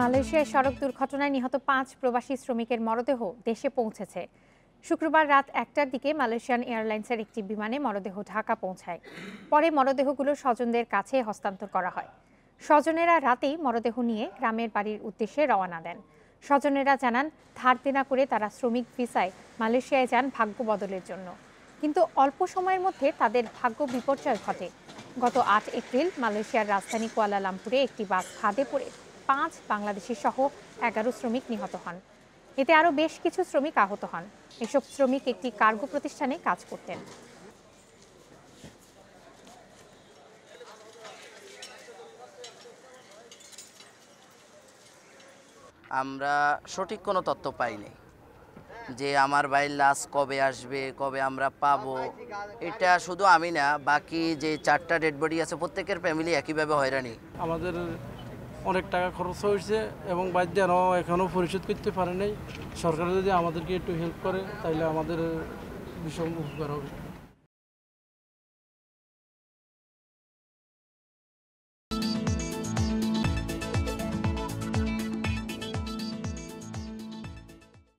মালয়েশিয়ায় সড়ক দুর্ঘটনায় নিহত ৫ প্রবাসী শ্রমিকের মরদেহ দেশে পৌঁছেছে। শুক্রবার রাত ১টার দিকে মালয়েশিয়ান এয়ারলাইন্সের একটি বিমানে মরদেহ ঢাকা পৌঁছায়। পরে মরদেহগুলো স্বজনদের কাছে হস্তান্তর করা হয়। স্বজনেরা রাতেই মরদেহ নিয়ে গ্রামের বাড়ির উদ্দেশ্যে রওনা দেন। স্বজনেরা জানান, ধার দেনা করে তারা শ্রমিক ভিসায় মালয়েশিয়ায় যান ভাগ্য বদলের জন্য। কিন্তু অল্প সময়ের মধ্যে তাদের ভাগ্য বিপর্যয় ঘটে। গত ৮ এপ্রিল মালয়েশিয়ার রাজধানী কুয়ালালামপুরে একটি বাস খাদে পড়ে ৫ বাংলাদেশি সহ ১১ শ্রমিক নিহত হন। এতে আরও বেশ কিছু শ্রমিক আহত হন। এসব শ্রমিক একটি কার্গো প্রতিষ্ঠানে কাজ করতেন। আমরা সঠিক কোনো তথ্য পাইনি যে আমার ভাইয়ের লাশ কবে আসবে, কবে আমরা পাবো। এটা শুধু আমি না, বাকি যে 4টা ডেড বডি আছে প্রত্যেকের ফ্যামিলি একইভাবে হয়রানি। আমাদের অনেক টাকা খরচ হয়েছে এবং বাদ্যানও এখনও পরিশোধ করতে পারে নাই। সরকার যদি আমাদেরকে একটু হেল্প করে তাহলে আমাদের ভীষণ উপকার হবে।